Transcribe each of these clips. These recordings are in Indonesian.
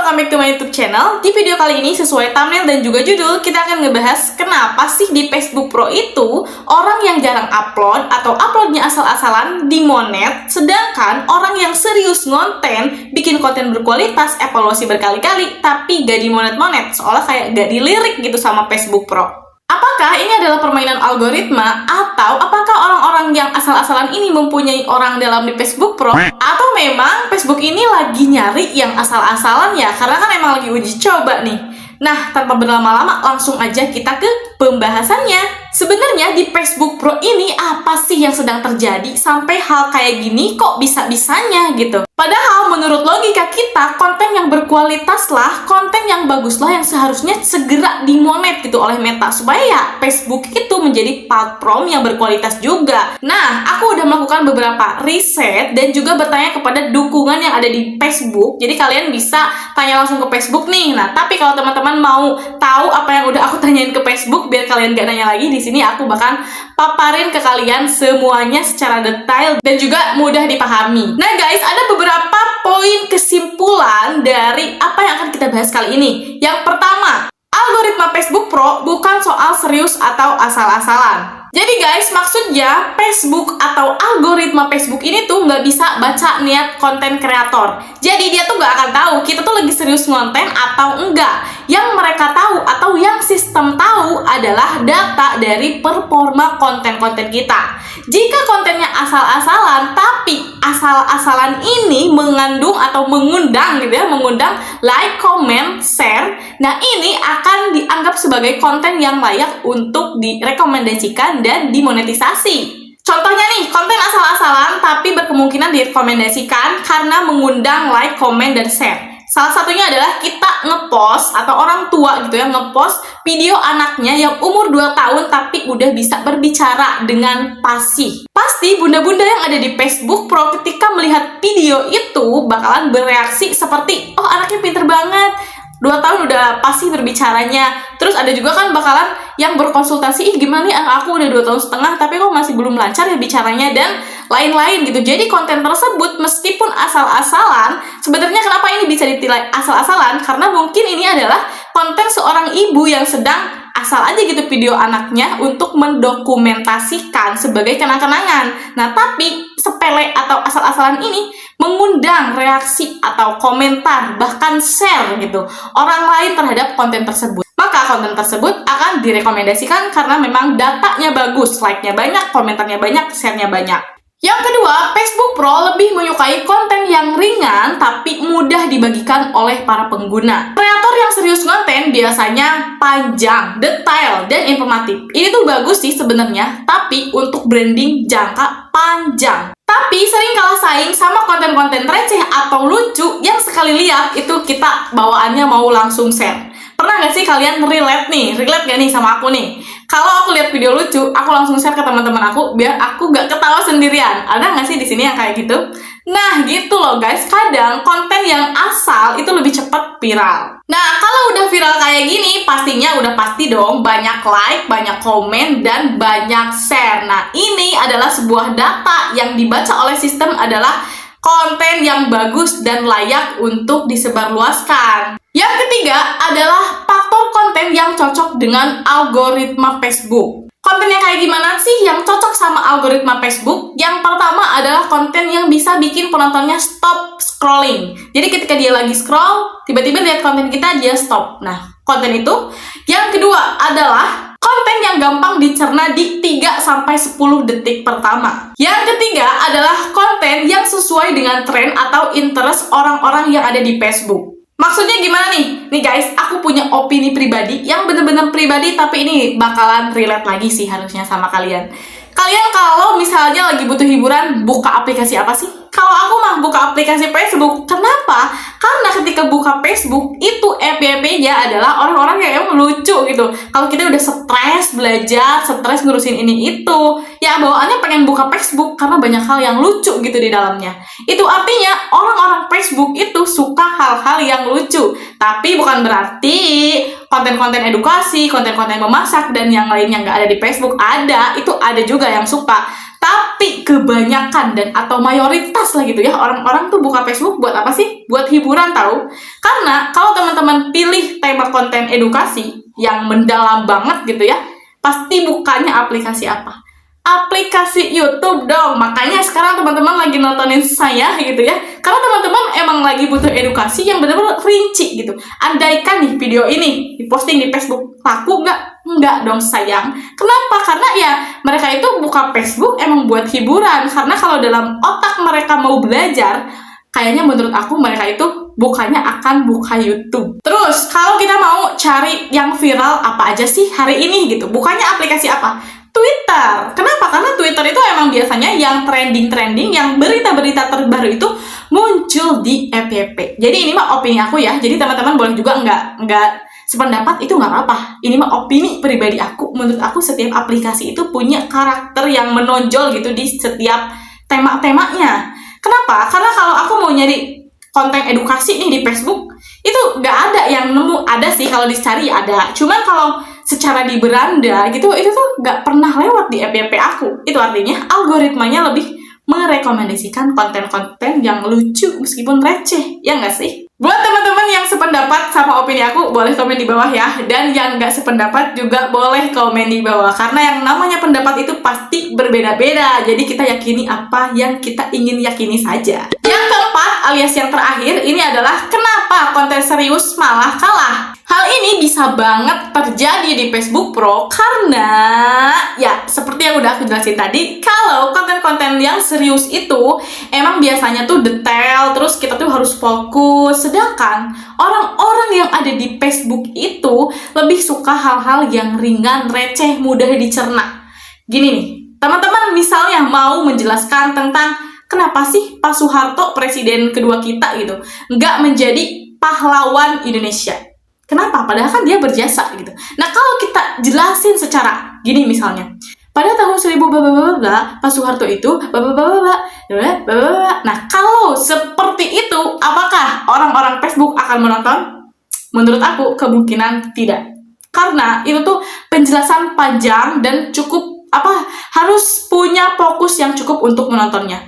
welcome back to my YouTube channel. Di video kali ini sesuai thumbnail dan juga judul, kita akan ngebahas kenapa sih di Facebook Pro itu orang yang jarang upload atau uploadnya asal-asalan dimonet, sedangkan orang yang serius ngonten, bikin konten berkualitas, evaluasi berkali-kali, tapi gak dimonet-monet, seolah kayak gak dilirik gitu sama Facebook Pro. Apakah ini adalah permainan algoritma atau apakah orang-orang yang asal-asalan ini mempunyai orang dalam di Facebook Pro atau memang Facebook ini lagi nyari yang asal-asalan ya karena kan emang lagi uji coba nih. Nah, tanpa berlama-lama langsung aja kita ke pembahasannya. Sebenarnya di Facebook Pro ini apa sih yang sedang terjadi sampai hal kayak gini kok bisa-bisanya gitu. Padahal menurut logika kita, konten yang berkualitas lah, konten yang bagus lah yang seharusnya segera dimonet gitu oleh Meta supaya ya Facebook itu menjadi platform yang berkualitas juga. Nah, aku udah melakukan beberapa riset dan juga bertanya kepada dukungan yang ada di Facebook. Jadi kalian bisa tanya langsung ke Facebook nih. Nah, tapi kalau teman-teman mau tahu apa yang udah aku tanyain ke Facebook biar kalian gak nanya lagi, di sini aku bakal paparin ke kalian semuanya secara detail dan juga mudah dipahami. Nah guys, ada beberapa poin kesimpulan dari apa yang akan kita bahas kali ini. Yang pertama, algoritma Facebook Pro bukan soal serius atau asal-asalan. Jadi guys, maksudnya Facebook atau algoritma Facebook ini tuh nggak bisa baca niat konten kreator. Jadi dia tuh nggak akan tahu kita tuh lagi serius ngonten atau enggak. Yang mereka tahu atau yang sistem tahu adalah data dari performa konten-konten kita. Jika kontennya asal-asalan, tapi asal-asalan ini mengandung atau mengundang gitu ya, mengundang like, comment, share. Nah, ini akan dianggap sebagai konten yang layak untuk direkomendasikan dan dimonetisasi. Contohnya nih, konten asal-asalan tapi berkemungkinan direkomendasikan karena mengundang like, comment, dan share. Salah satunya adalah kita ngepost atau orang tua gitu ya, ngepost video anaknya yang umur 2 tahun tapi udah bisa berbicara dengan fasih. Pasti bunda-bunda yang ada di Facebook Pro ketika melihat video itu bakalan bereaksi seperti, oh anaknya pinter banget, 2 tahun udah pasti berbicaranya. Terus ada juga kan bakalan yang berkonsultasi, ih gimana nih anak aku udah 2 tahun setengah tapi kok masih belum lancar ya bicaranya dan lain-lain gitu. Jadi konten tersebut meskipun asal-asalan, sebenarnya kenapa ini bisa ditilai asal-asalan? Karena mungkin ini adalah konten seorang ibu yang sedang asal aja gitu video anaknya untuk mendokumentasikan sebagai kenang-kenangan. Nah, tapi sepele atau asal-asalan ini mengundang reaksi atau komentar, bahkan share gitu orang lain terhadap konten tersebut. Maka konten tersebut akan direkomendasikan karena memang datanya bagus, like-nya banyak, komentarnya banyak, share-nya banyak. Yang kedua, Facebook Pro lebih menyukai konten yang ringan tapi mudah dibagikan oleh para pengguna. Kreator yang serius konten biasanya panjang, detail, dan informatif. Ini tuh bagus sih sebenarnya, tapi untuk branding jangka panjang. Tapi sering kalah saing sama konten-konten receh atau lucu yang sekali lihat itu kita bawaannya mau langsung share. Pernah gak sih kalian relate gak nih sama aku nih? Kalau aku lihat video lucu, aku langsung share ke teman-teman aku biar aku gak ketawa sendirian. Ada gak sih di sini yang kayak gitu? Nah, gitu loh guys. Kadang konten yang asal itu lebih cepat viral. Nah, kalau udah viral kayak gini, pastinya udah pasti dong banyak like, banyak komen, dan banyak share. Nah, ini adalah sebuah data yang dibaca oleh sistem adalah konten yang bagus dan layak untuk disebarluaskan. Yang ketiga adalah faktor konten yang cocok dengan algoritma Facebook. Konten yang kayak gimana sih yang cocok sama algoritma Facebook? Yang pertama adalah konten yang bisa bikin penontonnya stop scrolling. Jadi ketika dia lagi scroll, tiba-tiba lihat konten kita, dia stop. Nah, konten itu. Yang kedua adalah konten yang gampang dicerna di 3-10 detik pertama. Yang ketiga adalah konten yang sesuai dengan tren atau interest orang-orang yang ada di Facebook. Maksudnya gimana nih? Nih guys, aku punya opini pribadi yang bener-bener pribadi tapi ini bakalan relate lagi sih harusnya sama kalian. Kalian kalau misalnya lagi butuh hiburan, buka aplikasi apa sih? Kalau aku mah buka aplikasi Facebook. Kenapa? Karena ketika buka Facebook, itu FYP-nya adalah orang-orang yang emang lucu gitu. Kalau kita udah stres belajar, stres ngurusin ini itu, ya bawaannya pengen buka Facebook karena banyak hal yang lucu gitu di dalamnya. Itu artinya orang-orang Facebook itu suka hal-hal yang lucu. Tapi bukan berarti konten-konten edukasi, konten-konten memasak, dan yang lain yang nggak ada di Facebook ada. Itu ada juga yang suka. Tapi kebanyakan dan atau mayoritas lah gitu ya, orang-orang tuh buka Facebook buat apa sih? Buat hiburan tahu. Karena kalau teman-teman pilih tema konten edukasi yang mendalam banget gitu ya, pasti bukanya aplikasi apa? Aplikasi YouTube dong. Makanya sekarang teman-teman lagi nontonin saya gitu ya. Karena teman-teman emang lagi butuh edukasi yang benar-benar rinci gitu. Andaikan nih video ini diposting di Facebook, laku nggak? Nggak dong sayang. Kenapa? Karena ya mereka itu buka Facebook emang buat hiburan. Karena kalau dalam otak mereka mau belajar, kayaknya menurut aku mereka itu bukannya akan buka YouTube. Terus kalau kita mau cari yang viral apa aja sih hari ini gitu, bukannya aplikasi apa? Twitter. Kenapa? Karena Twitter itu emang biasanya yang trending-trending, yang berita-berita terbaru itu muncul di FYP. Jadi ini mah opini aku ya. Jadi teman-teman boleh juga nggak sependapat, itu nggak apa-apa. Ini mah opini pribadi aku. Menurut aku setiap aplikasi itu punya karakter yang menonjol gitu di setiap tema-temanya. Kenapa? Karena kalau aku mau nyari konten edukasi nih di Facebook, itu nggak ada yang nemu. Ada sih kalau dicari ada. Cuman kalau secara di beranda gitu, itu tuh nggak pernah lewat di FYP aku. Itu artinya algoritmanya lebih merekomendasikan konten-konten yang lucu meskipun receh, ya nggak sih? Buat teman-teman yang sependapat sama opini aku, boleh komen di bawah ya. Dan yang nggak sependapat juga boleh komen di bawah. Karena yang namanya pendapat itu pasti berbeda-beda. Jadi kita yakini apa yang kita ingin yakini saja. Yang keempat alias yang terakhir, ini adalah kenapa konten serius malah kalah. Hal ini bisa banget terjadi di Facebook Pro karena ya seperti yang udah aku jelasin tadi, kalau konten-konten yang serius itu emang biasanya tuh detail, terus kita tuh harus fokus. Sedangkan orang-orang yang ada di Facebook itu lebih suka hal-hal yang ringan, receh, mudah dicerna. Gini nih, teman-teman misalnya mau menjelaskan tentang kenapa sih Pak Soeharto, presiden kedua kita gitu, nggak menjadi pahlawan Indonesia. Kenapa? Padahal kan dia berjasa gitu. Nah, kalau kita jelasin secara gini misalnya, pada tahun 1000 Pak Soeharto itu Nah, kalau seperti itu, apakah orang-orang Facebook akan menonton? Menurut aku kemungkinan tidak. Karena itu tuh penjelasan panjang dan cukup harus punya fokus yang cukup untuk menontonnya.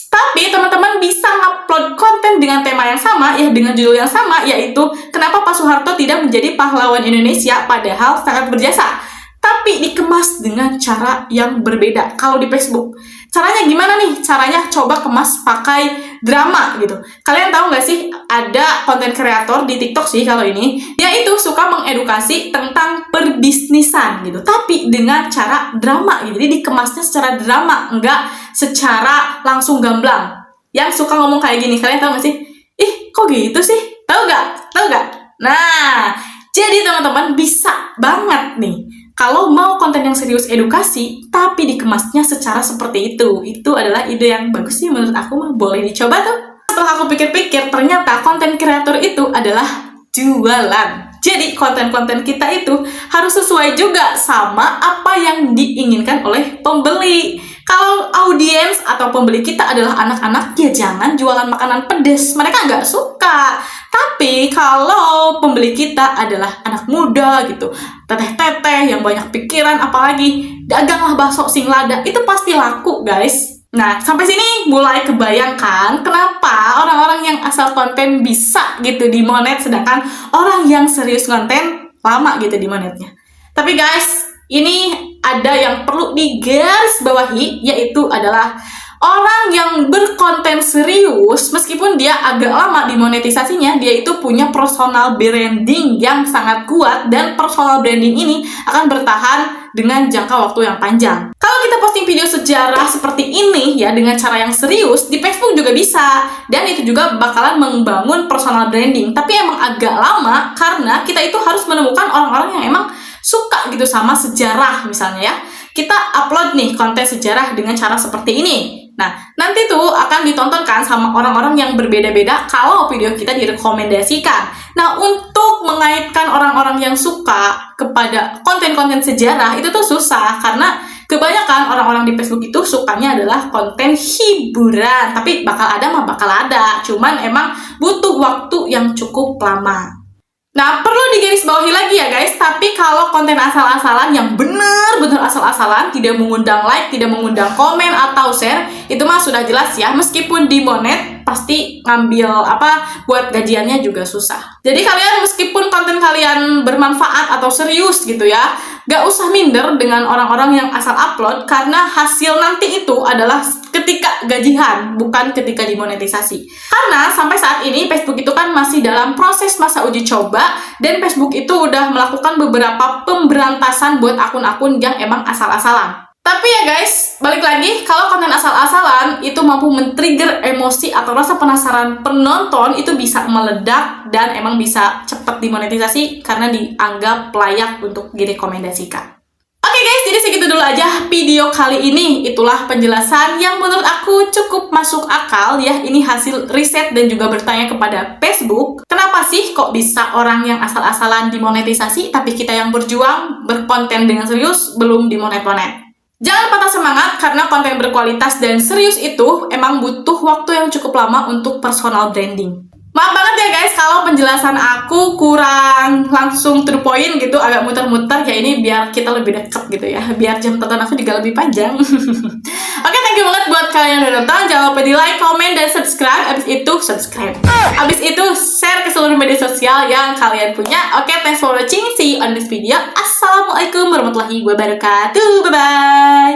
Tapi teman-teman bisa ngupload konten dengan tema yang sama, ya dengan judul yang sama, yaitu kenapa Pak Soeharto tidak menjadi pahlawan Indonesia padahal sangat berjasa. Tapi dikemas dengan cara yang berbeda. Kalau di Facebook, caranya gimana nih? Caranya coba kemas pakai drama gitu. Kalian tahu nggak sih, ada konten kreator di TikTok sih kalau ini, dia itu suka mengedukasi tentang perbisnisan gitu, tapi dengan cara drama gitu. Jadi dikemasnya secara drama, nggak secara langsung gamblang. Yang suka ngomong kayak gini, kalian tahu nggak sih? Ih, kok gitu sih? Tahu nggak? Tahu nggak? Nah, jadi teman-teman bisa banget nih kalau mau konten yang serius edukasi, tapi dikemasnya secara seperti itu adalah ide yang bagus sih menurut aku mah, boleh dicoba tuh. Setelah aku pikir-pikir, ternyata konten kreator itu adalah jualan. Jadi konten-konten kita itu harus sesuai juga sama apa yang diinginkan oleh pembeli. Kalau audiens atau pembeli kita adalah anak-anak, ya jangan jualan makanan pedas. Mereka nggak suka. Tapi kalau pembeli kita adalah anak muda gitu, teteh-teteh yang banyak pikiran, apalagi daganglah bakso sing lada, itu pasti laku guys. Nah, sampai sini mulai kebayangkan kenapa orang-orang yang asal konten bisa gitu di monet, sedangkan orang yang serius konten lama gitu di monetnya. Tapi guys, ini ada yang perlu digarisbawahi, yaitu adalah orang yang berkonten serius, meskipun dia agak lama di monetisasinya, dia itu punya personal branding yang sangat kuat, dan personal branding ini akan bertahan dengan jangka waktu yang panjang. Kalau kita posting video sejarah seperti ini ya dengan cara yang serius, di Facebook juga bisa, dan itu juga bakalan membangun personal branding. Tapi emang agak lama karena kita itu harus menemukan orang-orang yang emang suka gitu sama sejarah misalnya ya. Kita upload nih konten sejarah dengan cara seperti ini. Nah, nanti tuh akan ditonton kan sama orang-orang yang berbeda-beda kalau video kita direkomendasikan. Nah, untuk mengaitkan orang-orang yang suka kepada konten-konten sejarah itu tuh susah, karena kebanyakan orang-orang di Facebook itu sukanya adalah konten hiburan. Tapi bakal ada, cuman emang butuh waktu yang cukup lama. Nah, perlu digarisbawahi lagi ya guys, tapi kalau konten asal-asalan yang bener-bener asal-asalan, tidak mengundang like, tidak mengundang komen atau share, itu mah sudah jelas ya, meskipun di monet, pasti ngambil buat gajiannya juga susah. Jadi kalian meskipun konten kalian bermanfaat atau serius gitu ya, gak usah minder dengan orang-orang yang asal upload, karena hasil nanti itu adalah ketika gajian, bukan ketika dimonetisasi. Karena sampai saat ini Facebook itu kan masih dalam proses masa uji coba, dan Facebook itu udah melakukan beberapa pemberantasan buat akun-akun yang emang asal-asalan. Tapi ya guys, balik lagi, kalau konten asal-asalan itu mampu men-trigger emosi atau rasa penasaran penonton, itu bisa meledak dan emang bisa cepat dimonetisasi karena dianggap layak untuk direkomendasikan. Oke guys, jadi segitu dulu aja video kali ini. Itulah penjelasan yang menurut aku cukup masuk akal ya. Ini hasil riset dan juga bertanya kepada Facebook. Kenapa sih kok bisa orang yang asal-asalan dimonetisasi, tapi kita yang berjuang, berkonten dengan serius, belum dimonet-monet? Jangan patah semangat, karena konten berkualitas dan serius itu emang butuh waktu yang cukup lama untuk personal branding. Maaf banget ya guys kalau penjelasan aku kurang langsung to the point gitu, agak muter-muter ya, ini biar kita lebih deket gitu ya, biar jam tonton aku juga lebih panjang. Oke, thank you banget buat kalian yang udah nonton. Jangan lupa di like, comment, dan subscribe. Abis itu share ke seluruh media sosial yang kalian punya. Oke, thanks for watching. See you on this video. Assalamualaikum warahmatullahi wabarakatuh. Bye-bye.